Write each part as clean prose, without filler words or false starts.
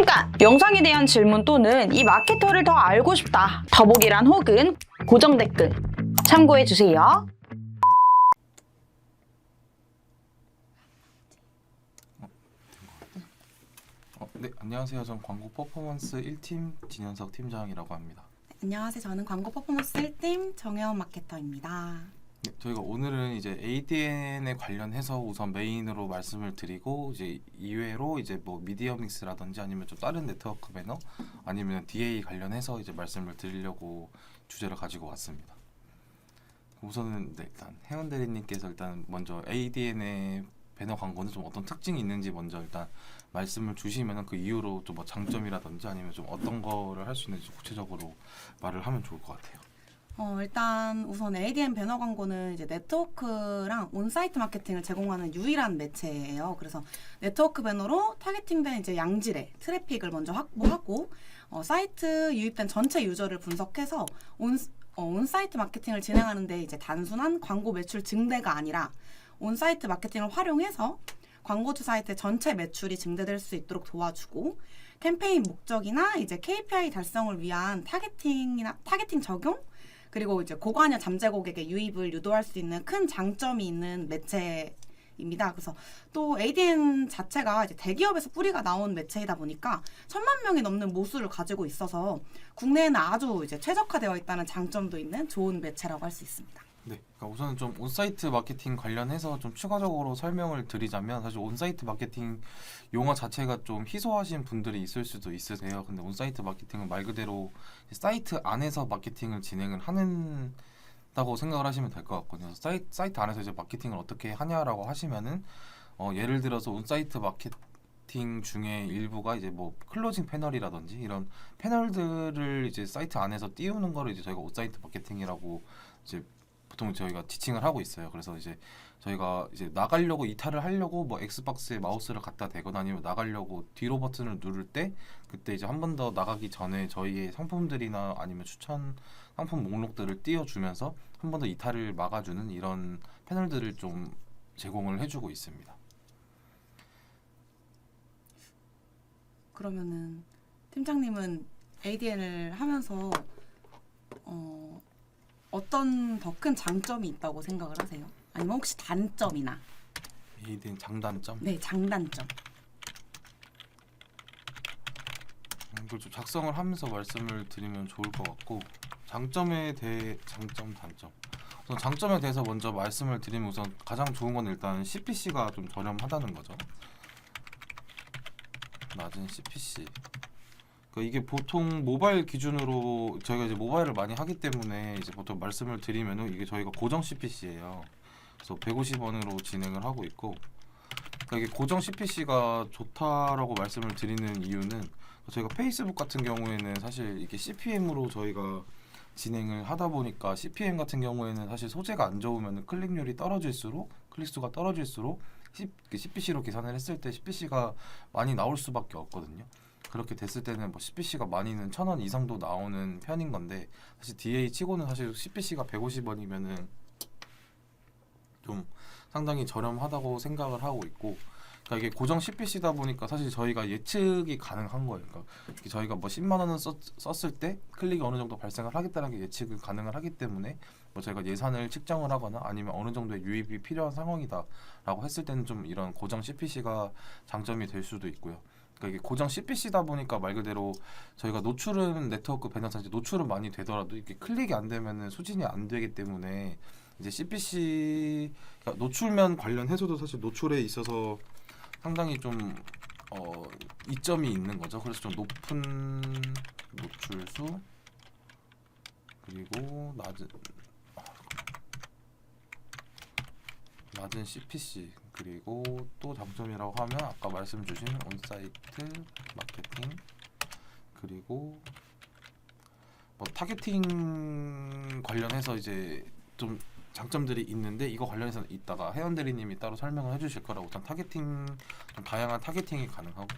잠깐! 영상에 대한 질문 또는 이 마케터를 더 알고 싶다. 더보기란 혹은 고정 댓글 참고해주세요. 네, 안녕하세요. 전 광고 퍼포먼스 1팀 진현석 팀장이라고 합니다. 안녕하세요. 저는 광고 퍼포먼스 1팀 정혜원 마케터입니다. 네, 저희가 오늘은 이제 ADN에 관련해서 우선 메인으로 말씀을 드리고 이제 이외로 이제 뭐 미디어 믹스라든지 아니면 좀 다른 네트워크 배너 아니면 DA 관련해서 이제 말씀을 드리려고 주제를 가지고 왔습니다. 우선은 네, 일단 혜원 대리님께서 일단 먼저 ADN의 배너 광고는 좀 어떤 특징이 있는지 먼저 일단 말씀을 주시면은 그 이후로 좀 뭐 장점이라든지 아니면 좀 어떤 거를 할 수 있는지 구체적으로 말을 하면 좋을 것 같아요. 일단 우선 ADN 배너 광고는 이제 네트워크랑 온사이트 마케팅을 제공하는 유일한 매체예요. 그래서 네트워크 배너로 타겟팅된 이제 양질의 트래픽을 먼저 확보하고 사이트 유입된 전체 유저를 분석해서 온사이트 마케팅을 진행하는데 이제 단순한 광고 매출 증대가 아니라 온사이트 마케팅을 활용해서 광고주 사이트 전체 매출이 증대될 수 있도록 도와주고 캠페인 목적이나 이제 KPI 달성을 위한 타겟팅 적용 그리고 이제 고관여 잠재 고객의 유입을 유도할 수 있는 큰 장점이 있는 매체입니다. 그래서 또 ADN 자체가 이제 대기업에서 뿌리가 나온 매체이다 보니까 1000만 명이 넘는 모수를 가지고 있어서 국내에는 아주 이제 최적화되어 있다는 장점도 있는 좋은 매체라고 할 수 있습니다. 네, 그러니까 우선은 좀 온사이트 마케팅 관련해서 좀 추가적으로 설명을 드리자면 사실 온사이트 마케팅 용어 자체가 좀 희소하신 분들이 있을 수도 있으세요. 근데 온사이트 마케팅은 말 그대로 사이트 안에서 마케팅을 진행을 한다고 생각을 하시면 될 것 같거든요. 사이트 안에서 이제 마케팅을 어떻게 하냐라고 하시면은 예를 들어서 온사이트 마케팅 중에 일부가 이제 뭐 클로징 패널이라든지 이런 패널들을 이제 사이트 안에서 띄우는 거를 이제 저희가 온사이트 마케팅이라고 이제 보통 저희가 지칭을 하고 있어요. 그래서 이제 저희가 이제 나가려고 이탈을 하려고 뭐 엑스박스에 마우스를 갖다 대거나 아니면 나가려고 뒤로 버튼을 누를 때 그때 이제 한 번 더 나가기 전에 저희의 상품들이나 아니면 추천 상품 목록들을 띄워주면서 한 번 더 이탈을 막아주는 이런 패널들을 좀 제공을 해주고 있습니다. 그러면은 팀장님은 ADN을 하면서 어떤 더 큰 장점이 있다고 생각을 하세요? 아니면 혹시 단점이나? ADN 장단점? 네, 장단점. 이걸 좀 작성을 하면서 말씀을 드리면 좋을 것 같고 장점에 대해 장점, 단점. 우선 장점에 대해서 먼저 말씀을 드리면 우선 가장 좋은 건 일단 CPC가 좀 저렴하다는 거죠. 낮은 CPC. 그러니까 이게 보통 모바일 기준으로 저희가 이제 모바일을 많이 하기 때문에 이제 보통 말씀을 드리면은 이게 저희가 고정 CPC예요. 그래서 150원으로 진행을 하고 있고, 그러니까 이게 고정 CPC가 좋다라고 말씀을 드리는 이유는 저희가 페이스북 같은 경우에는 사실 이게 CPM으로 저희가 진행을 하다 보니까 CPM 같은 경우에는 사실 소재가 안 좋으면 클릭률이 떨어질수록 클릭수가 떨어질수록 CPC로 계산을 했을 때 CPC가 많이 나올 수밖에 없거든요. 그렇게 됐을 때는 뭐 CPC가 많이는 1000원 이상도 나오는 편인 건데 사실 DA 치고는 사실 CPC가 150원이면은 좀 상당히 저렴하다고 생각을 하고 있고, 그러니까 이게 고정 CPC다 보니까 사실 저희가 예측이 가능한 거예요. 그러니까 저희가 뭐 10만 원을 썼을 때 클릭이 어느 정도 발생을 하겠다는 게 예측을 가능을 하기 때문에 뭐 저희가 예산을 측정을 하거나 아니면 어느 정도의 유입이 필요한 상황이다라고 했을 때는 좀 이런 고정 CPC가 장점이 될 수도 있고요. 그러니까 이게 고정 CPC다 보니까 말 그대로 저희가 노출은 네트워크 배너사 노출은 많이 되더라도 이게 클릭이 안 되면은 수진이 안 되기 때문에 이제 CPC 그러니까 노출면 관련해서도 사실 노출에 있어서 상당히 좀 이점이 있는 거죠. 그래서 좀 높은 노출수 그리고 낮은 CPC 그리고 또 장점이라고 하면 아까 말씀 주신 온사이트 마케팅 그리고 뭐 타겟팅 관련해서 이제 좀 장점들이 있는데 이거 관련해서 이따가 혜원 대리님이 따로 설명을 해주실 거라고. 일단 타겟팅 좀 다양한 타겟팅이 가능하고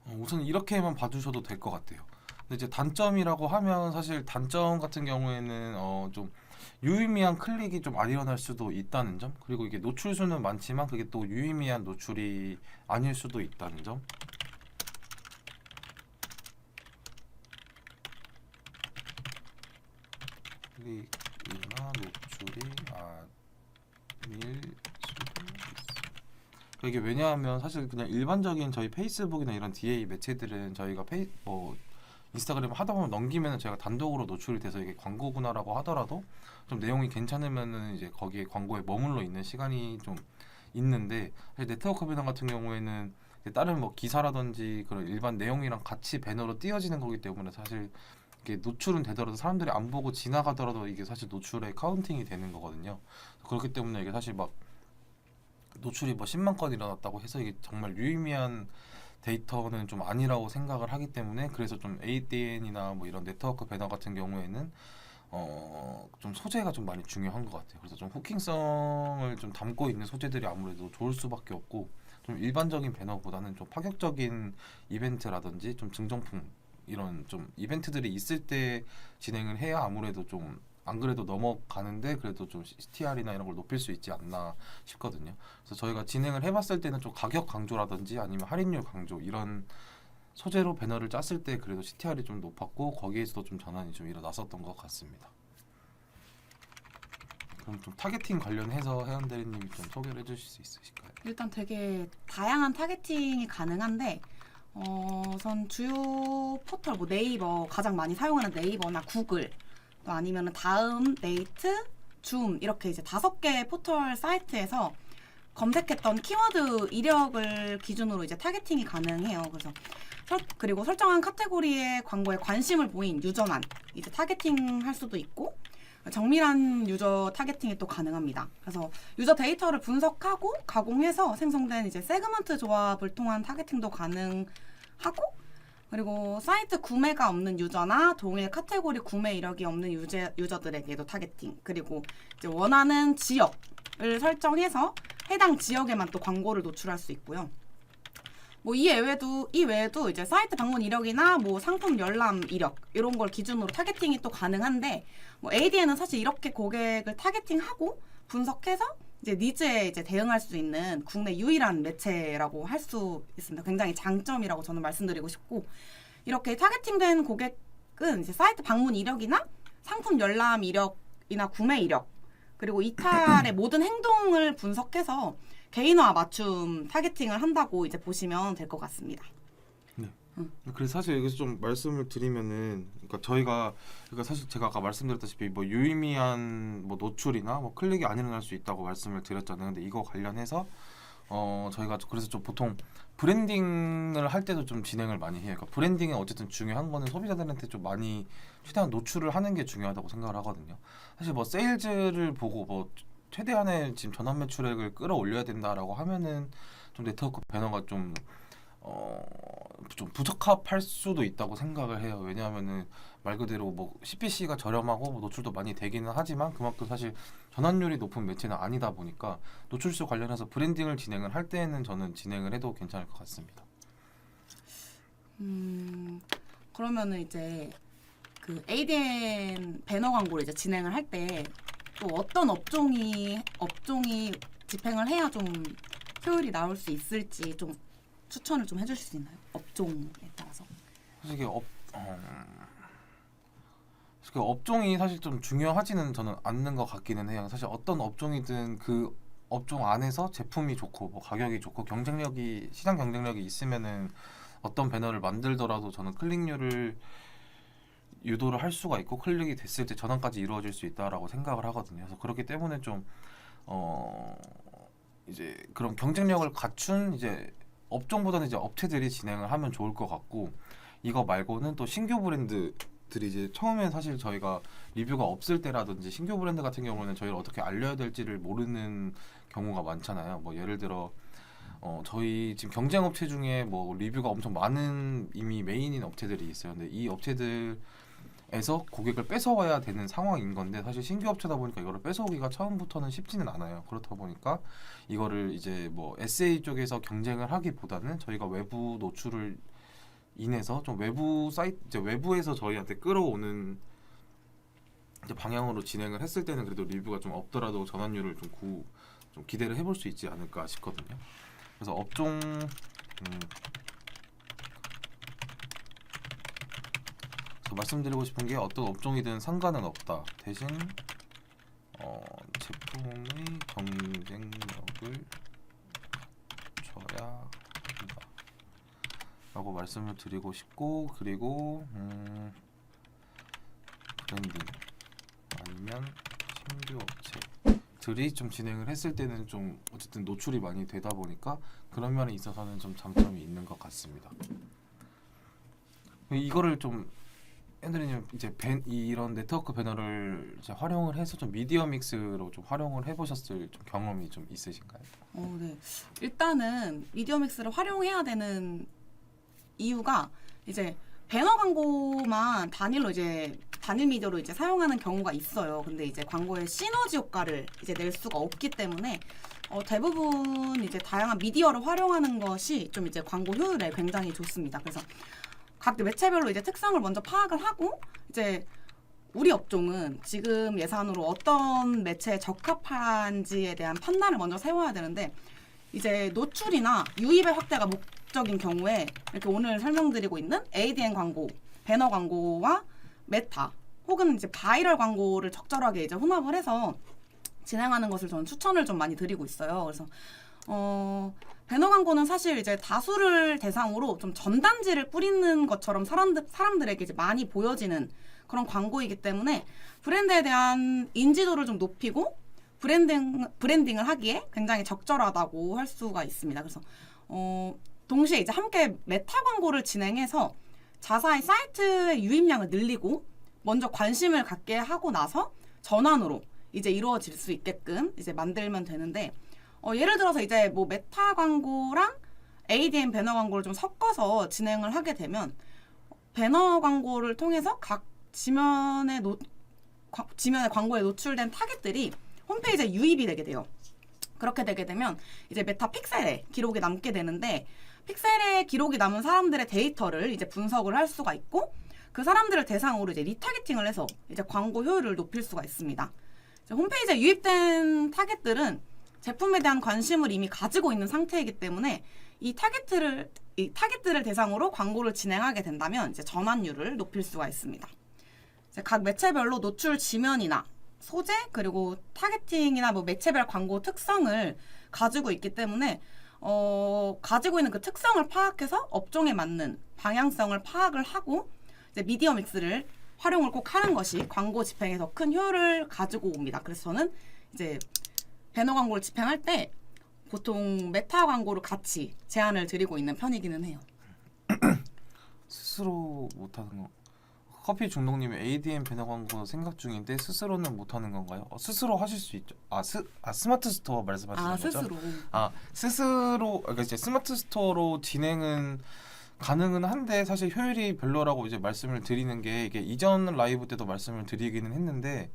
우선 이렇게만 봐주셔도 될 것 같아요. 근데 이제 단점이라고 하면 사실 단점 같은 경우에는 좀 유의미한 클릭이 좀 안 일어날 수도 있다는 점, 그리고 이게 노출 수는 많지만 그게 또 유의미한 노출이 아닐 수도 있다는 점. 클릭이나 노출이 아닐 수도 있어. 이게 왜냐하면 사실 그냥 일반적인 저희 페이스북이나 이런 DA 매체들은 저희가 인스타그램 하다 보면 넘기면은 저희가 단독으로 노출이 돼서 이게 광고구나라고 하더라도 좀 내용이 괜찮으면은 이제 거기에 광고에 머물러 있는 시간이 좀 있는데, 사실 네트워크 배너 같은 경우에는 다른 뭐 기사라든지 그런 일반 내용이랑 같이 배너로 띄어지는 거기 때문에 사실 이게 노출은 되더라도 사람들이 안 보고 지나가더라도 이게 사실 노출의 카운팅이 되는 거거든요. 그렇기 때문에 이게 사실 막 노출이 뭐 10만 건 일어났다고 해서 이게 정말 유의미한 데이터는 좀 아니라고 생각을 하기 때문에, 그래서 좀 ADN이나 뭐 이런 네트워크 배너 같은 경우에는 좀 소재가 좀 많이 중요한 것 같아요. 그래서 좀 후킹성을 좀 담고 있는 소재들이 아무래도 좋을 수밖에 없고, 좀 일반적인 배너보다는 좀 파격적인 이벤트라든지 좀 증정품 이런 좀 이벤트들이 있을 때 진행을 해야 아무래도 좀 안 그래도 넘어가는데 그래도 좀 CTR이나 이런 걸 높일 수 있지 않나 싶거든요. 그래서 저희가 진행을 해봤을 때는 좀 가격 강조라든지 아니면 할인율 강조 이런 소재로 배너를 짰을 때 그래도 CTR이 좀 높았고 거기에서도 좀 전환이 좀 일어났었던 것 같습니다. 그럼 좀 타겟팅 관련해서 혜연 대리님이 좀 소개를 해주실 수 있으실까요? 일단 되게 다양한 타겟팅이 가능한데 우선 주요 포털 뭐 네이버 가장 많이 사용하는 네이버나 구글 또 아니면은 다음, 네이트, 줌 이렇게 이제 5개 포털 사이트에서 검색했던 키워드 이력을 기준으로 이제 타겟팅이 가능해요. 그래서 그리고 설정한 카테고리의 광고에 관심을 보인 유저만 이제 타겟팅할 수도 있고, 정밀한 유저 타겟팅이 또 가능합니다. 그래서 유저 데이터를 분석하고 가공해서 생성된 이제 세그먼트 조합을 통한 타겟팅도 가능하고, 그리고 사이트 구매가 없는 유저나 동일 카테고리 구매 이력이 없는 유저들에게도 타겟팅, 그리고 이제 원하는 지역을 설정해서 해당 지역에만 또 광고를 노출할 수 있고요. 뭐 이 외에도 이제 사이트 방문 이력이나 뭐 상품 열람 이력 이런 걸 기준으로 타겟팅이 또 가능한데, 뭐 ADN은 사실 이렇게 고객을 타겟팅하고 분석해서 이제 니즈에 이제 대응할 수 있는 국내 유일한 매체라고 할 수 있습니다. 굉장히 장점이라고 저는 말씀드리고 싶고, 이렇게 타겟팅된 고객은 이제 사이트 방문 이력이나 상품 열람 이력이나 구매 이력 그리고 이탈의 모든 행동을 분석해서 개인화 맞춤 타겟팅을 한다고 이제 보시면 될 것 같습니다. 그래서 사실 여기서 좀 말씀을 드리면은, 그러니까 사실 제가 아까 말씀드렸다시피 뭐 유의미한 뭐 노출이나 뭐 클릭이 안 일어날 수 있다고 말씀을 드렸잖아요. 근데 이거 관련해서 저희가 그래서 좀 보통 브랜딩을 할 때도 좀 진행을 많이 해요. 그러니까 브랜딩은 어쨌든 중요한 거는 소비자들한테 좀 많이 최대한 노출을 하는 게 중요하다고 생각을 하거든요. 사실 뭐 세일즈를 보고 뭐 최대한의 지금 전환 매출액을 끌어올려야 된다라고 하면은 좀 네트워크 배너가 좀 부적합할 수도 있다고 생각을 해요. 왜냐하면은 말 그대로 뭐 CPC가 저렴하고 뭐 노출도 많이 되기는 하지만 그만큼 사실 전환율이 높은 매체는 아니다 보니까 노출수 관련해서 브랜딩을 진행을 할 때에는 저는 진행을 해도 괜찮을 것 같습니다. 그러면은 이제 그 ADN 배너 광고를 이제 진행을 할 때 또 어떤 업종이 집행을 해야 좀 효율이 나올 수 있을지 좀 추천을 좀 해주실 수 있나요? 업종에 따라서. 사실 이게 업종이 사실 좀 중요하지는 저는 않는 것 같기는 해요. 사실 어떤 업종이든 그 업종 안에서 제품이 좋고 뭐 가격이 좋고 시장 경쟁력이 있으면은 어떤 배너를 만들더라도 저는 클릭률을 유도를 할 수가 있고 클릭이 됐을 때 전환까지 이루어질 수 있다라고 생각을 하거든요. 그래서 그렇기 때문에 좀 이제 그런 경쟁력을 갖춘 이제 업종보다는 이제 업체들이 진행을 하면 좋을 것 같고, 이거 말고는 또 신규 브랜드들이 이제 처음에 사실 저희가 리뷰가 없을 때라든지 신규 브랜드 같은 경우는 저희를 어떻게 알려야 될지를 모르는 경우가 많잖아요. 뭐 예를 들어 저희 지금 경쟁 업체 중에 뭐 리뷰가 엄청 많은 이미 메인인 업체들이 있어요. 근데 이 업체들에서 고객을 뺏어와야 되는 상황인 건데, 사실 신규 업체다 보니까 이거를 뺏어오기가 처음부터는 쉽지는 않아요. 그렇다 보니까 이거를 이제 뭐 SA 쪽에서 경쟁을 하기보다는 저희가 외부 노출을 인해서 좀 외부 사이트, 이제 외부에서 저희한테 끌어오는 이제 방향으로 진행을 했을 때는 그래도 리뷰가 좀 없더라도 전환율을 좀 기대를 해볼 수 있지 않을까 싶거든요. 그래서 업종 말씀드리고 싶은 게 어떤 업종이든 상관은 없다. 대신 제품의 경쟁력을 줘야 한다 라고 말씀을 드리고 싶고, 그리고 브랜딩 아니면 신규 업체들이 좀 진행을 했을 때는 좀 어쨌든 노출이 많이 되다 보니까 그런 면에 있어서는 좀 장점이 있는 것 같습니다. 이거를 좀 앤드리님 이제 이런 네트워크 배너를 이제 활용을 해서 좀 미디어 믹스로 좀 활용을 해보셨을 좀 경험이 좀 있으신가요? 네. 일단은 미디어 믹스를 활용해야 되는 이유가 이제 배너 광고만 단일 미디어로 이제 사용하는 경우가 있어요. 근데 이제 광고의 시너지 효과를 이제 낼 수가 없기 때문에 대부분 이제 다양한 미디어를 활용하는 것이 좀 이제 광고 효율에 굉장히 좋습니다. 그래서 각 매체별로 이제 특성을 먼저 파악을 하고, 이제 우리 업종은 지금 예산으로 어떤 매체에 적합한지에 대한 판단을 먼저 세워야 되는데, 이제 노출이나 유입의 확대가 목적인 경우에 이렇게 오늘 설명드리고 있는 ADN 광고, 배너 광고와 메타 혹은 이제 바이럴 광고를 적절하게 이제 혼합을 해서 진행하는 것을 저는 추천을 좀 많이 드리고 있어요. 그래서 배너 광고는 사실 이제 다수를 대상으로 좀 전단지를 뿌리는 것처럼 사람들에게 이제 많이 보여지는 그런 광고이기 때문에 브랜드에 대한 인지도를 좀 높이고 브랜딩을 하기에 굉장히 적절하다고 할 수가 있습니다. 그래서 동시에 이제 함께 메타 광고를 진행해서 자사의 사이트의 유입량을 늘리고 먼저 관심을 갖게 하고 나서 전환으로 이제 이루어질 수 있게끔 이제 만들면 되는데, 예를 들어서 이제 뭐 메타 광고랑 ADN 배너 광고를 좀 섞어서 진행을 하게 되면 배너 광고를 통해서 각 지면의 광고에 노출된 타겟들이 홈페이지에 유입이 되게 돼요. 그렇게 되게 되면 이제 메타 픽셀에 기록이 남게 되는데, 픽셀에 기록이 남은 사람들의 데이터를 이제 분석을 할 수가 있고, 그 사람들을 대상으로 이제 리타겟팅을 해서 이제 광고 효율을 높일 수가 있습니다. 홈페이지에 유입된 타겟들은 제품에 대한 관심을 이미 가지고 있는 상태이기 때문에 이 타겟들을 대상으로 광고를 진행하게 된다면 이제 전환율을 높일 수가 있습니다. 이제 각 매체별로 노출 지면이나 소재 그리고 타겟팅이나 뭐 매체별 광고 특성을 가지고 있기 때문에 가지고 있는 그 특성을 파악해서 업종에 맞는 방향성을 파악을 하고 이제 미디어 믹스를 활용을 꼭 하는 것이 광고 집행에 더 큰 효율을 가지고 옵니다. 그래서 저는 이제 배너 광고를 집행할 때 보통 메타 광고를 같이 제안을 드리고 있는 편이기는 해요. 스스로 못하는 거. 커피 중독님이 ADM 배너 광고 생각 중인데 스스로는 못하는 건가요? 스스로 하실 수 있죠. 스마트 스토어 말씀하시는 거죠? 스스로. 스스로 그러니까 이제 스마트 스토어로 진행은 가능은 한데 사실 효율이 별로라고 이제 말씀을 드리는 게, 이게 이전 라이브 때도 말씀을 드리기는 했는데,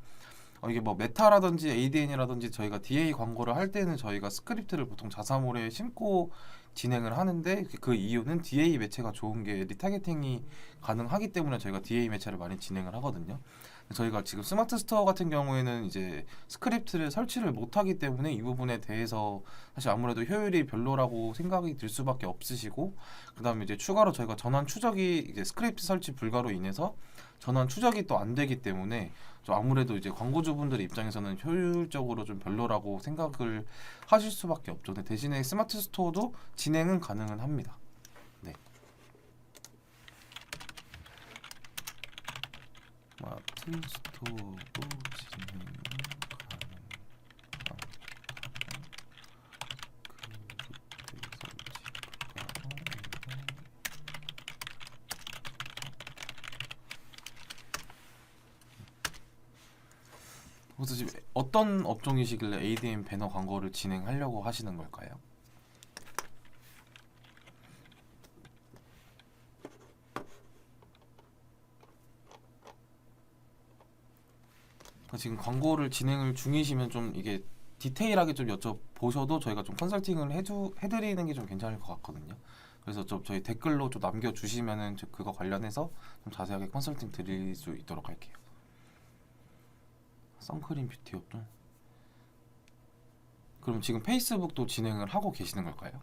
이게 뭐 메타라든지 ADN이라든지 저희가 DA 광고를 할 때는 저희가 스크립트를 보통 자사몰에 심고 진행을 하는데, 그 이유는 DA 매체가 좋은 게 리타겟팅이 가능하기 때문에 저희가 DA 매체를 많이 진행을 하거든요. 저희가 지금 스마트 스토어 같은 경우에는 이제 스크립트를 설치를 못하기 때문에 이 부분에 대해서 사실 아무래도 효율이 별로라고 생각이 들 수밖에 없으시고, 그 다음에 이제 추가로 저희가 전환 추적이 이제 스크립트 설치 불가로 인해서 전환 추적이 또 안 되기 때문에 좀 아무래도 이제 광고주분들 입장에서는 효율적으로 좀 별로라고 생각을 하실 수밖에 없죠. 근데 대신에 스마트 스토어도 진행은 가능은 합니다. 네. 스마트 스토어도 진행은 그래서 지금 어떤 업종이시길래 ADM 배너 광고를 진행하려고 하시는 걸까요? 지금 광고를 진행을 중이시면 좀 이게 디테일하게 좀 여쭤보셔도 저희가 좀 컨설팅을 해드리는 게 좀 괜찮을 것 같거든요. 그래서 좀 저희 댓글로 좀 남겨주시면은 그거 관련해서 좀 자세하게 컨설팅 드릴 수 있도록 할게요. 선크림 뷰티 업종. 그럼 지금 페이스북도 진행을 하고 계시는 걸까요?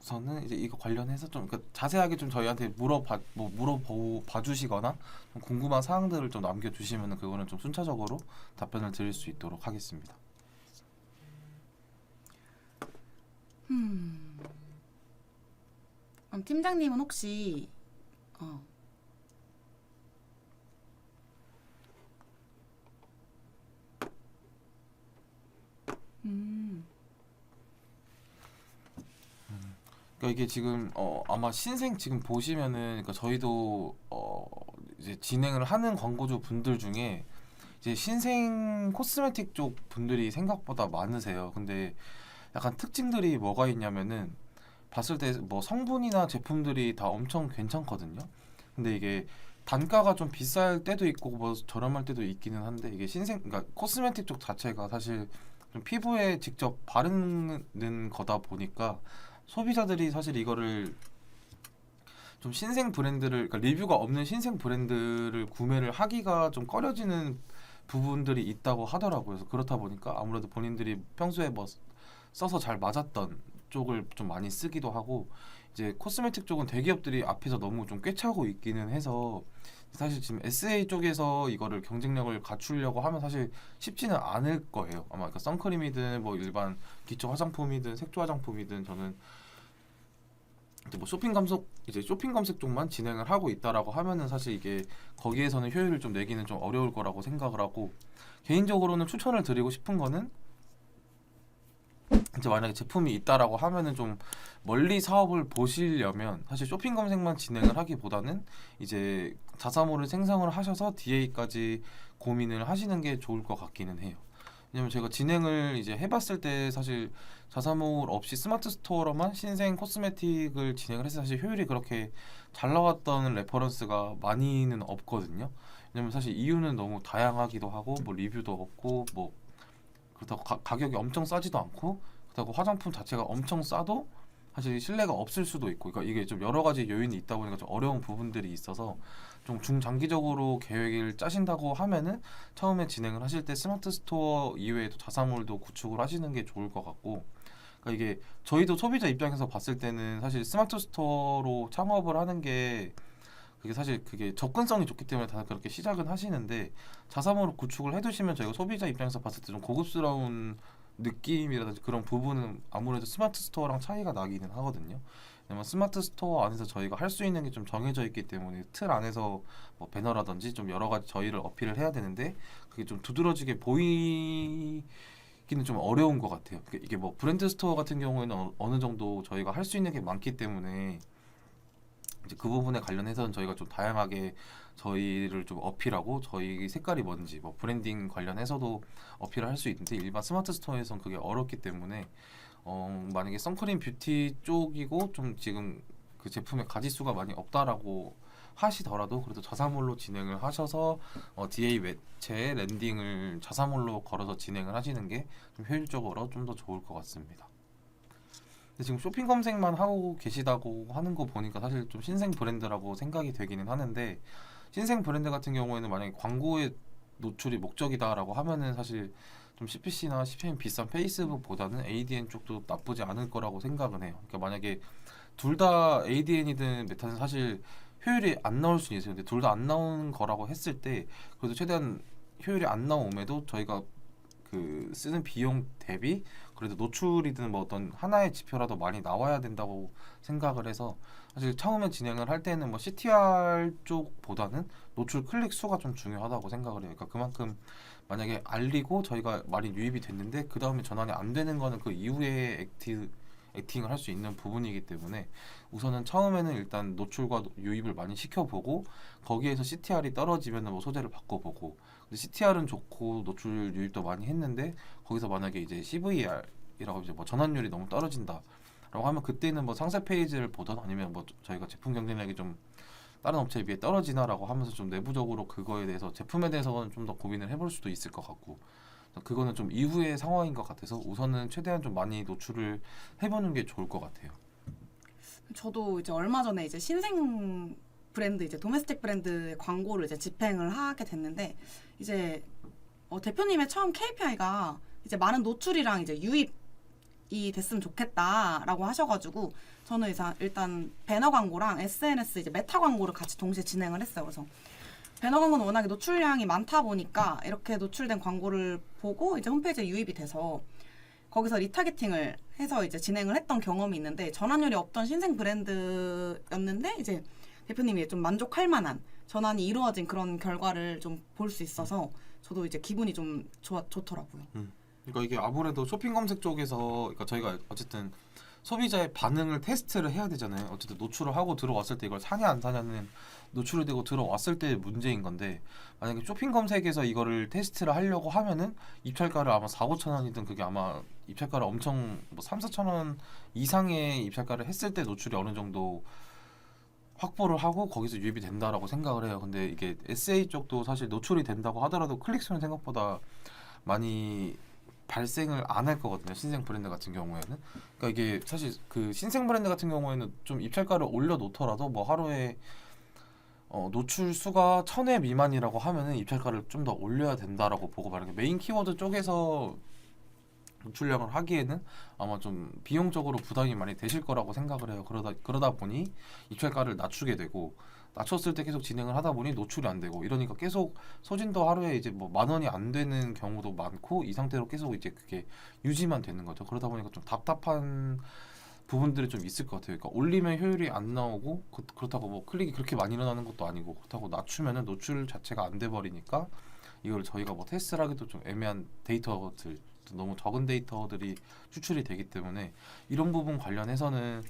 우선은 이제 이거 관련해서 좀 그러니까 자세하게 좀 저희한테 물어봐 주시거나 좀 궁금한 사항들을 좀 남겨주시면은 그거는 좀 순차적으로 답변을 드릴 수 있도록 하겠습니다. 그럼 팀장님은 혹시 그러니까 이게 지금 아마 신생 지금 보시면은 그러니까 저희도 이제 진행을 하는 광고주 분들 중에 이제 신생 코스메틱 쪽 분들이 생각보다 많으세요. 근데 약간 특징들이 뭐가 있냐면은 봤을 때 뭐 성분이나 제품들이 다 엄청 괜찮거든요. 근데 이게 단가가 좀 비쌀 때도 있고 뭐 저렴할 때도 있기는 한데 이게 그러니까 코스메틱 쪽 자체가 사실 좀 피부에 직접 바르는 거다 보니까 소비자들이 사실 이거를 좀 신생 브랜드를 그러니까 리뷰가 없는 신생 브랜드를 구매를 하기가 좀 꺼려지는 부분들이 있다고 하더라고요. 그래서 그렇다 보니까 아무래도 본인들이 평소에 뭐 써서 잘 맞았던 쪽을 좀 많이 쓰기도 하고 이제 코스메틱 쪽은 대기업들이 앞에서 너무 좀 꿰차고 있기는 해서 사실 지금 SA 쪽에서 이거를 경쟁력을 갖추려고 하면 사실 쉽지는 않을 거예요. 아마 그러니까 선크림이든 뭐 일반 기초 화장품이든 색조 화장품이든 저는 뭐 쇼핑 검색 쪽만 진행을 하고 있다라고 하면은 사실 이게 거기에서는 효율을 좀 내기는 좀 어려울 거라고 생각을 하고 개인적으로는 추천을 드리고 싶은 거는 이제 만약에 제품이 있다라고 하면은 좀 멀리 사업을 보시려면 사실 쇼핑 검색만 진행을 하기보다는 이제 자사몰을 생성을 하셔서 DA까지 고민을 하시는 게 좋을 것 같기는 해요. 왜냐면 제가 진행을 이제 해봤을 때 사실 자사몰 없이 스마트 스토어로만 신생 코스메틱을 진행을 해서 사실 효율이 그렇게 잘 나왔던 레퍼런스가 많이는 없거든요. 왜냐면 사실 이유는 너무 다양하기도 하고 뭐 리뷰도 없고 뭐 그렇다고 가격이 엄청 싸지도 않고 그렇다고 화장품 자체가 엄청 싸도 사실 신뢰가 없을 수도 있고 그러니까 이게 좀 여러 가지 요인이 있다 보니까 좀 어려운 부분들이 있어서 좀 중장기적으로 계획을 짜신다고 하면은 처음에 진행을 하실 때 스마트 스토어 이외에도 자사몰도 구축을 하시는 게 좋을 것 같고 그러니까 이게 저희도 소비자 입장에서 봤을 때는 사실 스마트 스토어로 창업을 하는 게 그게 사실 그게 접근성이 좋기 때문에 다들 그렇게 시작은 하시는데 자사몰을 구축을 해두시면 저희가 소비자 입장에서 봤을 때 좀 고급스러운 느낌이라든지 그런 부분은 아무래도 스마트 스토어랑 차이가 나기는 하거든요. 왜냐면 스마트 스토어 안에서 저희가 할 수 있는 게 좀 정해져 있기 때문에 틀 안에서 뭐 배너라든지 좀 여러 가지 저희를 어필을 해야 되는데 그게 좀 두드러지게 보이기는 좀 어려운 것 같아요. 이게 뭐 브랜드 스토어 같은 경우에는 어느 정도 저희가 할 수 있는 게 많기 때문에 이제 그 부분에 관련해서는 저희가 좀 다양하게 저희를 좀 어필하고 저희 색깔이 뭔지 뭐 브랜딩 관련해서도 어필을 할 수 있는데 일반 스마트 스토어에서는 그게 어렵기 때문에 만약에 선크림 뷰티 쪽이고 좀 지금 그 제품의 가짓수가 많이 없다라고 하시더라도 그래도 자사몰로 진행을 하셔서 DA 매체 랜딩을 자사몰로 걸어서 진행을 하시는 게 좀 효율적으로 좀 더 좋을 것 같습니다. 근데 지금 쇼핑 검색만 하고 계시다고 하는 거 보니까 사실 좀 신생 브랜드라고 생각이 되기는 하는데 신생 브랜드 같은 경우에는 만약에 광고의 노출이 목적이다라고 하면은 사실 좀 CPC나 CPM 비싼 페이스북보다는 ADN 쪽도 나쁘지 않을 거라고 생각은 해요. 그러니까 만약에 둘 다 ADN이든 메타는 사실 효율이 안 나올 수는 있어요. 근데 둘 다 안 나오는 거라고 했을 때 그래도 최대한 효율이 안 나옴에도 저희가 그 쓰는 비용 대비 그래도 노출이든 뭐 어떤 하나의 지표라도 많이 나와야 된다고 생각을 해서 사실 처음에 진행을 할 때는 뭐 CTR 쪽보다는 노출 클릭 수가 좀 중요하다고 생각을 해요. 그러니까 그만큼 만약에 알리고 저희가 많이 유입이 됐는데 그 다음에 전환이 안 되는 거는 그 이후에 액팅을 할 수 있는 부분이기 때문에 우선은 처음에는 일단 노출과 유입을 많이 시켜보고 거기에서 CTR이 떨어지면 뭐 소재를 바꿔보고 근데 CTR은 좋고 노출 유입도 많이 했는데 거기서 만약에 이제 CVR이라고 이제 뭐 전환율이 너무 떨어진다 라고 하면 그때는 뭐 상세 페이지를 보던 아니면 뭐 저희가 제품 경쟁력이 좀 다른 업체에 비해 떨어지나라고 하면서 좀 내부적으로 그거에 대해서 제품에 대해서는 좀 더 고민을 해볼 수도 있을 것 같고 그거는 좀 이후의 상황인 것 같아서 우선은 최대한 좀 많이 노출을 해보는 게 좋을 것 같아요. 저도 이제 얼마 전에 이제 신생 브랜드 이제 도메스틱 브랜드 광고를 이제 집행을 하게 됐는데 이제 대표님의 처음 KPI가 이제 많은 노출이랑 이제 유입이 됐으면 좋겠다라고 하셔가지고 저는 이제 일단 배너 광고랑 SNS 이제 메타 광고를 같이 동시에 진행을 했어요. 그래서 배너 광고는 워낙에 노출량이 많다 보니까 이렇게 노출된 광고를 보고 이제 홈페이지에 유입이 돼서 거기서 리타겟팅을 해서 이제 진행을 했던 경험이 있는데 전환율이 없던 신생 브랜드였는데 이제 대표님이 좀 만족할 만한 전환이 이루어진 그런 결과를 좀 볼 수 있어서 저도 이제 기분이 좀 좋더라고요. 그러니까 이게 아무래도 쇼핑 검색 쪽에서 그러니까 저희가 어쨌든 소비자의 반응을 테스트를 해야 되잖아요. 어쨌든 노출을 하고 들어왔을 때 이걸 사냐 안 사냐는 노출이 되고 들어왔을 때의 문제인 건데 만약에 쇼핑 검색에서 이거를 테스트를 하려고 하면은 입찰가를 아마 4-5천 원이든 그게 아마 입찰가를 엄청 뭐 3-4천 원 이상의 입찰가를 했을 때 노출이 어느 정도 확보를 하고 거기서 유입이 된다라고 생각을 해요. 근데 이게 SA 쪽도 사실 노출이 된다고 하더라도 클릭수는 생각보다 많이 발생을 안 할 거거든요. 신생 브랜드 같은 경우에는. 그러니까 이게 사실 그 신생 브랜드 같은 경우에는 좀 입찰가를 올려놓더라도 뭐 하루에 노출 수가 1000회 미만이라고 하면은 입찰가를 좀 더 올려야 된다라고 보고 만약에 메인 키워드 쪽에서 노출량을 하기에는 아마 좀 비용적으로 부담이 많이 되실 거라고 생각을 해요. 그러다 보니 입찰가를 낮추게 되고 낮췄을 때 계속 진행을 하다 보니 노출이 안 되고 이러니까 계속 소진도 하루에 이제 뭐 10,000원이 안 되는 경우도 많고 이 상태로 계속 이제 그게 유지만 되는 거죠. 그러다 보니까 좀 답답한 부분들이 좀 있을 것 같아요. 그러니까 올리면 효율이 안 나오고 그렇다고 뭐 클릭이 그렇게 많이 일어나는 것도 아니고 그렇다고 낮추면은 노출 자체가 안 돼 버리니까 이걸 저희가 뭐 테스트를 하기도 좀 애매한 데이터들 너무 적은 데이터들이 추출이 되기 때문에 이런 부분 관련해서는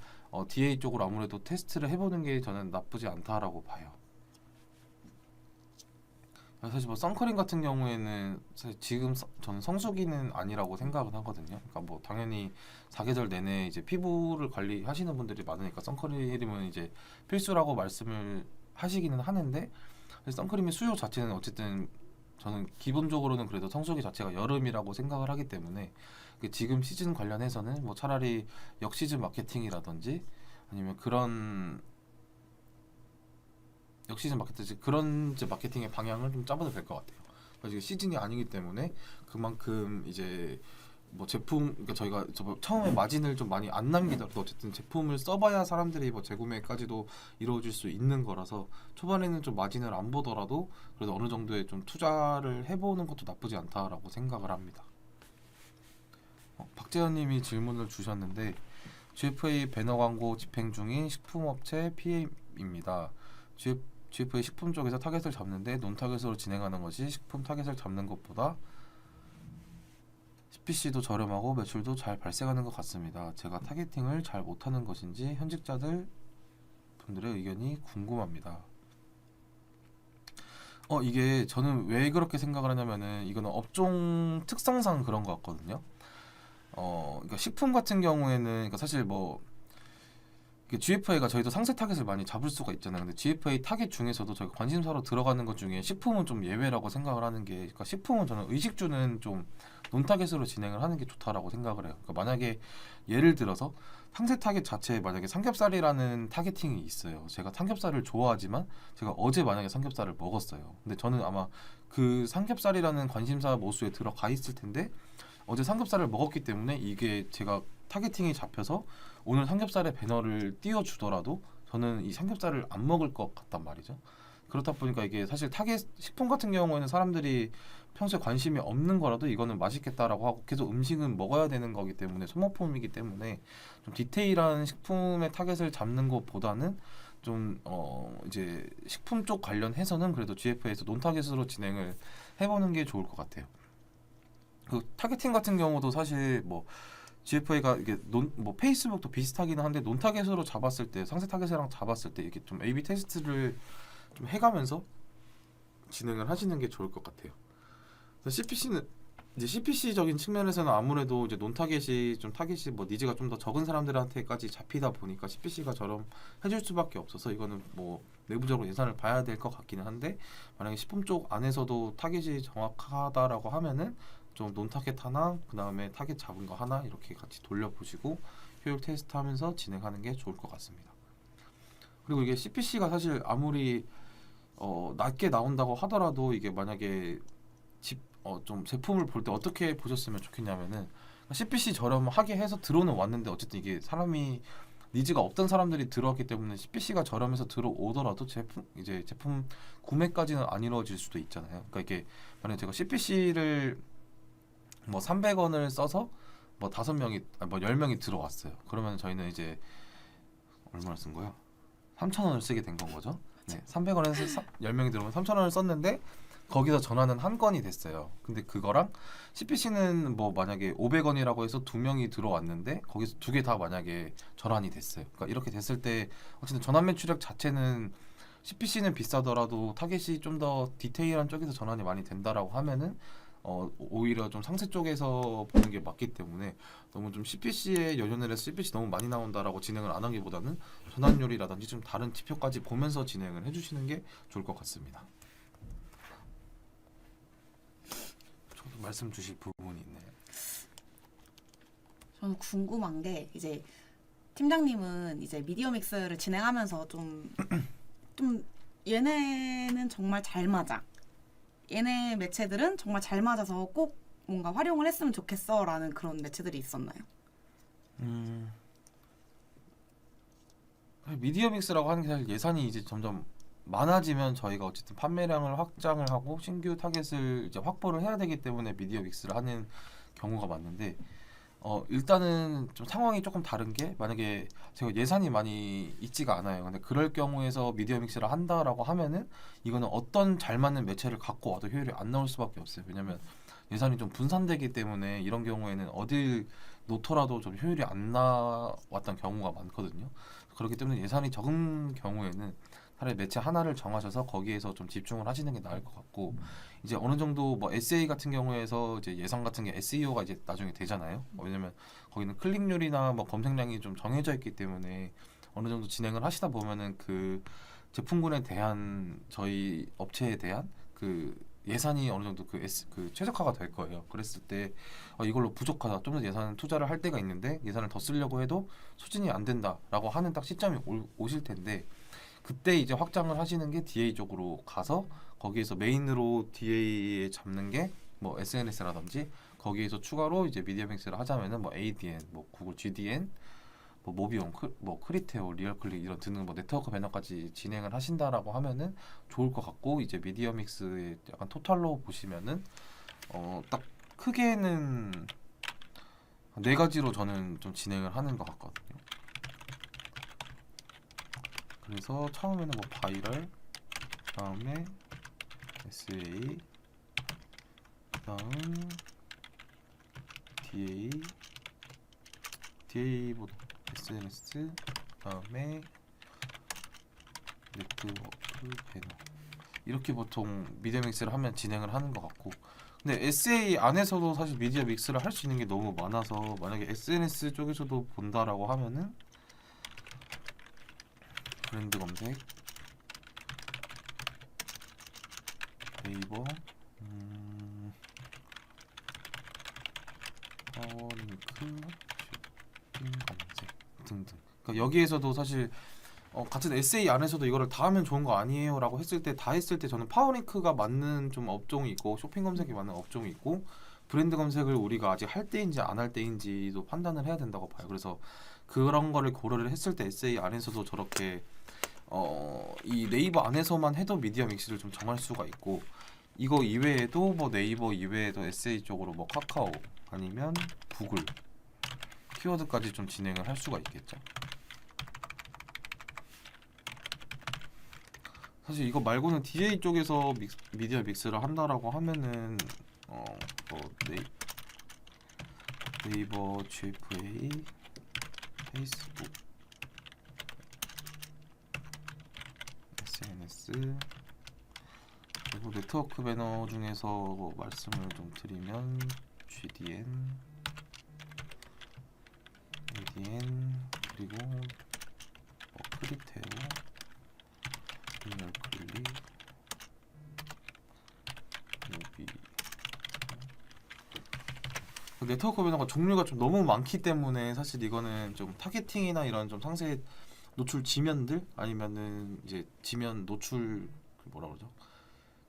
DA 쪽으로 아무래도 테스트를 해보는 게 저는 나쁘지 않다라고 봐요. 사실 뭐 선크림 같은 경우에는 사실 지금 저는 성수기는 아니라고 생각은 하거든요. 그러니까 뭐 당연히 사계절 내내 이제 피부를 관리하시는 분들이 많으니까 선크림은 이제 필수라고 말씀을 하시기는 하는데 선크림의 수요 자체는 어쨌든 저는 기본적으로는 그래도 성수기 자체가 여름이라고 생각을 하기 때문에 지금 시즌 관련해서는 뭐 차라리 역시즌 마케팅이라든지 아니면 그런 역시즌 마케팅 그런 이제 마케팅의 방향을 좀 짜봐도 될 것 같아요. 지금 시즌이 아니기 때문에 그만큼 이제 뭐 제품 그러니까 저희가 처음에 마진을 좀 많이 안 남기더라도 어쨌든 제품을 써봐야 사람들이 뭐 재구매까지도 이루어질 수 있는 거라서 초반에는 좀 마진을 안 보더라도 그래도 어느 정도의 좀 투자를 해보는 것도 나쁘지 않다라고 생각을 합니다. 박재현님이 질문을 주셨는데 GFA 배너 광고 집행 중인 식품업체 PM입니다. GFA 식품 쪽에서 타겟을 잡는데 논 타겟으로 진행하는 것이 식품 타겟을 잡는 것보다 CPC도 저렴하고 매출도 잘 발생하는 것 같습니다. 제가 타겟팅을 잘 못하는 것인지 현직자들 분들의 의견이 궁금합니다. 이게 저는 왜 그렇게 생각을 하냐면은 이거는 업종 특성상 그런 것 같거든요. 그러니까 식품 같은 경우에는 그러니까 사실 뭐 GFA가 저희도 상세 타겟을 많이 잡을 수가 있잖아요. 근데 GFA 타겟 중에서도 저희가 관심사로 들어가는 것 중에 식품은 좀 예외라고 생각을 하는 게, 그러니까 식품은 저는 의식주는 좀 논 타겟으로 진행을 하는 게 좋다라고 생각을 해요. 그러니까 만약에 예를 들어서 상세 타겟 자체에 만약에 삼겹살이라는 타겟팅이 있어요. 제가 삼겹살을 좋아하지만 제가 어제 만약에 삼겹살을 먹었어요. 근데 저는 아마 그 삼겹살이라는 관심사 모수에 들어가 있을 텐데 어제 삼겹살을 먹었기 때문에 이게 제가 타겟팅이 잡혀서 오늘 삼겹살의 배너를 띄워주더라도 저는 이 삼겹살을 안 먹을 것 같단 말이죠. 그렇다 보니까 이게 사실 타겟 식품 같은 경우에는 사람들이 평소에 관심이 없는 거라도 이거는 맛있겠다라고 하고 계속 음식은 먹어야 되는 거기 때문에 소모품이기 때문에 좀 디테일한 식품의 타겟을 잡는 것보다는 좀 이제 식품 쪽 관련해서는 그래도 GFA에서 논 타겟으로 진행을 해보는 게 좋을 것 같아요. 그 타겟팅 같은 경우도 사실 뭐 GFA가 이게 뭐 페이스북도 비슷하기는 한데 논 타겟으로 잡았을 때 상세 타겟이랑 잡았을 때 이렇게 좀 A/B 테스트를 좀 해가면서 진행을 하시는 게 좋을 것 같아요. CPC는 이제 CPC적인 측면에서는 아무래도 이제 논 타겟이 좀 타겟이 뭐 니즈가 좀 더 적은 사람들한테까지 잡히다 보니까 CPC가 저렴 해줄 수밖에 없어서 이거는 뭐 내부적으로 예산을 봐야 될 것 같기는 한데 만약에 식품 쪽 안에서도 타겟이 정확하다라고 하면은 좀 논 타겟 하나 그 다음에 타겟 잡은 거 하나 이렇게 같이 돌려보시고 효율 테스트하면서 진행하는 게 좋을 것 같습니다. 그리고 이게 CPC가 사실 아무리 낮게 나온다고 하더라도 이게 만약에 좀 제품을 볼 때 어떻게 보셨으면 좋겠냐면은 CPC 저렴하게 해서 들어는 왔는데 어쨌든 이게 사람이 니즈가 없던 사람들이 들어왔기 때문에 CPC가 저렴해서 들어오더라도 제품 구매까지는 안 이루어질 수도 있잖아요. 그러니까 이게 만약에 제가 CPC를 뭐 300원을 써서 뭐 5명이 뭐 10명이 들어왔어요. 그러면 저희는 이제 얼마를 쓴 거예요? 3,000원을 쓰게 된 건 거죠. 네, 300원에서 10명이 들어오면 3,000원을 썼는데 거기서 전환은 한 건이 됐어요. 근데 그거랑 CPC는 뭐 만약에 500원이라고 해서 2명이 들어왔는데 거기서 2개 다 만약에 전환이 됐어요. 그러니까 이렇게 됐을 때 어쨌든 전환 매출액 자체는 CPC는 비싸더라도 타겟이 좀 더 디테일한 쪽에서 전환이 많이 된다라고 하면은 오히려 좀 상세 쪽에서 보는 게 맞기 때문에 너무 좀 CPC에 연연을 해서 CPC 너무 많이 나온다라고 진행을 안 하기보다는 전환율이라든지 좀 다른 지표까지 보면서 진행을 해주시는 게 좋을 것 같습니다. 저도 말씀 주실 부분이 있네요. 저는 궁금한 게 이제 팀장님은 이제 미디어 믹스를 진행하면서 좀 얘네는 정말 잘 맞아. 얘네 매체들은 정말 잘 맞아서 꼭 뭔가 활용을 했으면 좋겠어라는 그런 매체들이 있었나요? 미디어 믹스라고 하는 게 사실 예산이 이제 점점 많아지면 저희가 어쨌든 판매량을 확장을 하고 신규 타겟을 이제 확보를 해야 되기 때문에 미디어 믹스를 하는 경우가 많은데 일단은 좀 상황이 조금 다른 게 만약에 제가 예산이 많이 있지가 않아요. 근데 그럴 경우에서 미디어 믹스를 한다라고 하면은 이거는 어떤 잘 맞는 매체를 갖고 와도 효율이 안 나올 수밖에 없어요. 왜냐면 예산이 좀 분산되기 때문에 이런 경우에는 어딜 놓더라도 좀 효율이 안 나왔던 경우가 많거든요. 그렇기 때문에 예산이 적은 경우에는 차라리 매체 하나를 정하셔서 거기에서 좀 집중을 하시는 게 나을 것 같고 이제 어느 정도 뭐 SA 같은 경우에서 이제 예산 같은 게 SEO가 이제 나중에 되잖아요. 왜냐면 거기는 클릭률이나 뭐 검색량이 좀 정해져 있기 때문에 어느 정도 진행을 하시다 보면은 그 제품군에 대한 저희 업체에 대한 그 예산이 어느 정도 그 최적화가 될 거예요. 그랬을 때 이걸로 부족하다. 좀 더 예산 투자를 할 때가 있는데 예산을 더 쓰려고 해도 소진이 안 된다라고 하는 딱 시점이 오실 텐데 그때 이제 확장을 하시는 게 DA 쪽으로 가서 거기에서 메인으로 DA에 잡는 게 뭐 SNS라든지 거기에서 추가로 이제 미디어 믹스를 하자면은 뭐 ADN, 뭐 구글 GDN, 뭐 모비온, 뭐 크리테오, 리얼클릭 이런 등등 뭐 네트워크 배너까지 진행을 하신다라고 하면은 좋을 것 같고 이제 미디어 믹스의 약간 토탈로 보시면은 딱 크게는 4가지로 저는 좀 진행을 하는 것 같거든요. 그래서 처음에는 뭐 바이럴, 다음에 SA, 다음 DA 뭐 SNS, 다음에 네트워크 배너 이렇게 보통 미디어 믹스를 하면 진행을 하는 것 같고 근데 SA 안에서도 사실 미디어 믹스를 할 수 있는 게 너무 많아서 만약에 SNS 쪽에서도 본다라고 하면은 브랜드 검색 네이버 파워링크 쇼핑 검색 등등 그러니까 여기에서도 사실 같은 SA 안에서도 이거를 다 하면 좋은 거 아니에요 라고 했을 때 다 했을 때 저는 파워링크가 맞는 좀 업종이 있고 쇼핑 검색이 맞는 업종이 있고 브랜드 검색을 우리가 아직 할 때인지 안 할 때인지도 판단을 해야 된다고 봐요. 그래서 그런 거를 고려를 했을 때 SA 안에서도 저렇게 이 네이버 안에서만 해도 미디어 믹스를 좀 정할 수가 있고 이거 이외에도 뭐 네이버 이외에도 SA 쪽으로 뭐 카카오 아니면 구글 키워드까지 좀 진행을 할 수가 있겠죠. 사실 이거 말고는 DA 쪽에서 미디어 믹스를 한다라고 하면은 뭐 네이버 GFA, 페이스북, SNS, 그리고 네트워크 배너 중에서 말씀을 좀 드리면 GDN, ADN, 그리고 크리테오, 클리, 오비. 네트워크 배너가 종류가 좀 너무 많기 때문에 사실 이거는 좀 타겟팅이나 이런 좀 상세 노출 지면들 아니면은 이제 지면 노출 뭐라 그러죠?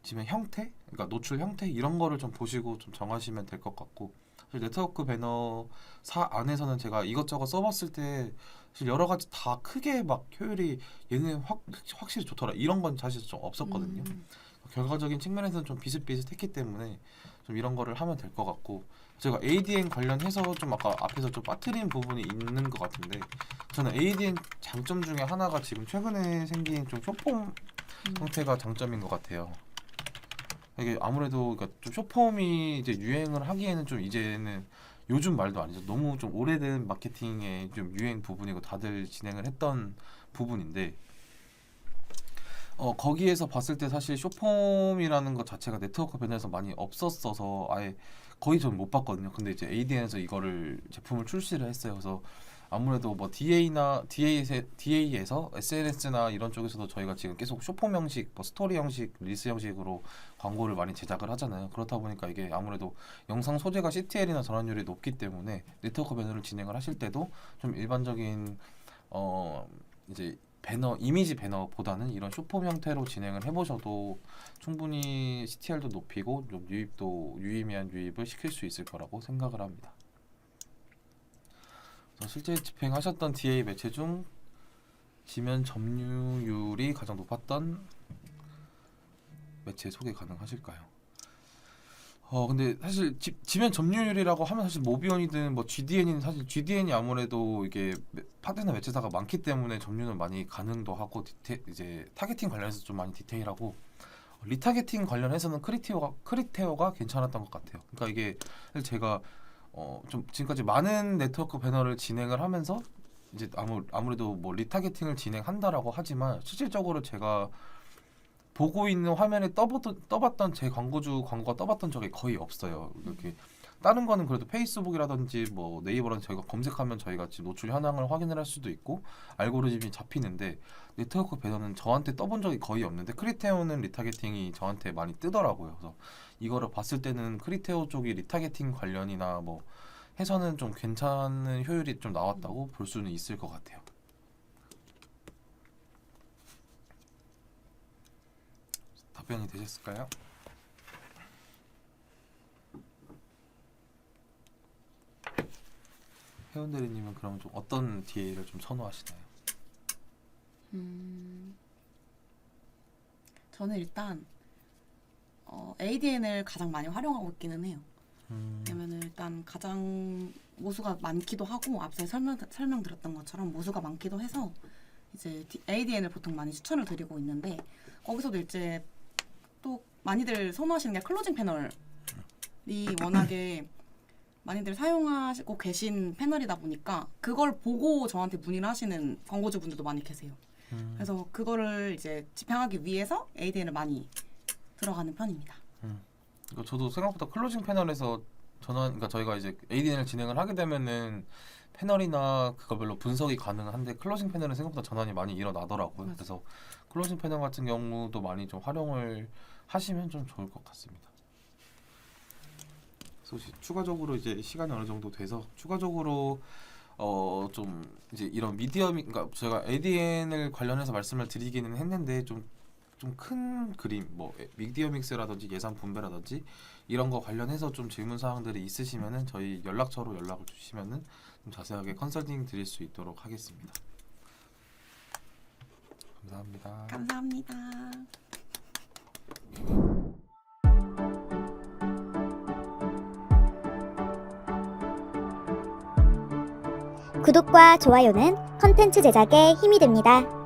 지면 형태? 그러니까 노출 형태 이런 거를 좀 보시고 좀 정하시면 될 것 같고, 사실 네트워크 배너 안에서는 제가 이것저것 써봤을 때 사실 여러 가지 다 크게 막 효율이 얘는 확실히 좋더라 이런 건 사실 좀 없었거든요. 결과적인 측면에서는 좀 비슷비슷했기 때문에 좀 이런 거를 하면 될 것 같고, 제가 ADN 관련해서 좀 아까 앞에서 좀 빠뜨린 부분이 있는 것 같은데, 저는 ADN 장점 중에 하나가 지금 최근에 생긴 좀 숏폼 형태가 장점인 것 같아요. 이게 아무래도 그러니까 좀 숏폼이 이제 유행을 하기에는 좀 이제는 요즘 말도 아니죠. 너무 좀 오래된 마케팅의 좀 유행 부분이고 다들 진행을 했던 부분인데, 거기에서 봤을 때 사실 숏폼이라는 것 자체가 네트워크 배너에서 많이 없었어서 아예 거의 전 못 봤거든요. 근데 이제 ADN에서 이거를 제품을 출시를 했어요. 그래서 아무래도 뭐 DA에서 SNS나 이런 쪽에서도 저희가 지금 계속 숏폼 형식, 뭐 스토리 형식, 릴스 형식으로 광고를 많이 제작을 하잖아요. 그렇다 보니까 이게 아무래도 영상 소재가 CTL이나 전환율이 높기 때문에 네트워크 배너를 진행을 하실 때도 좀 일반적인 이제 배너, 이미지 배너보다는 이런 숏폼 형태로 진행을 해보셔도 충분히 CTR도 높이고 좀 유의미한 유입을 시킬 수 있을 거라고 생각을 합니다. 실제 집행하셨던 DA 매체 중 지면 점유율이 가장 높았던 매체 소개 가능하실까요? 근데 사실 지면 점유율이라고 하면 사실 모비온이든 뭐 GDN이든 사실 GDN이 아무래도 이게 파트너 매체사가 많기 때문에 점유는 많이 가능도 하고 이제 타겟팅 관련해서 좀 많이 디테일하고, 리타겟팅 관련해서는 크리테오가 괜찮았던 것 같아요. 그러니까 이게 사실 제가 좀 지금까지 많은 네트워크 배너를 진행을 하면서 이제 아무래도 뭐 리타겟팅을 진행한다라고 하지만 실질적으로 제가 보고 있는 화면에 떠봤던 제 광고가 떠봤던 적이 거의 없어요. 이렇게 다른 거는 그래도 페이스북이라든지 뭐 네이버라든지 저희가 검색하면 저희가 지금 노출 현황을 확인을 할 수도 있고 알고리즘이 잡히는데, 네트워크 배너는 저한테 떠본 적이 거의 없는데 크리테오는 리타겟팅이 저한테 많이 뜨더라고요. 그래서 이거를 봤을 때는 크리테오 쪽이 리타겟팅 관련이나 뭐 해서는 좀 괜찮은 효율이 좀 나왔다고 볼 수는 있을 것 같아요. 답변이 되셨을까요? 혜원 대리님은 그럼 좀 어떤 DA를 좀 선호하시나요? 저는 일단 ADN을 가장 많이 활용하고 있기는 해요. 왜냐면은 일단 가장 모수가 많기도 하고, 앞서 설명드렸던 것처럼 모수가 많기도 해서 이제 ADN을 보통 많이 추천을 드리고 있는데, 거기서도 이제 또 많이들 선호하시는 게 클로징 패널이 워낙에 많이들 사용하시고 계신 패널이다 보니까 그걸 보고 저한테 문의를 하시는 광고주분들도 많이 계세요. 그래서 그거를 이제 집행하기 위해서 ADN을 많이 들어가는 편입니다. 그러니까 저도 생각보다 클로징 패널에서 그러니까 저희가 이제 ADN을 진행을 하게 되면은 패널이나 그거별로 분석이 가능한데 클로징 패널은 생각보다 전환이 많이 일어나더라고요. 맞아. 그래서 클로징 패널 같은 경우도 많이 좀 활용을 하시면 좀 좋을 것 같습니다. 그래서 추가적으로 이제 시간이 어느 정도 돼서 추가적으로 좀 이제 이런 그러니까 제가 ADN을 관련해서 말씀을 드리기는 했는데 좀 큰 그림, 뭐 미디어 믹스라든지 예산 분배라든지 이런 거 관련해서 좀 질문 사항들이 있으시면은 저희 연락처로 연락을 주시면은 좀 자세하게 컨설팅 드릴 수 있도록 하겠습니다. 감사합니다. 감사합니다. 구독과 좋아요는 컨텐츠 제작에 힘이 됩니다.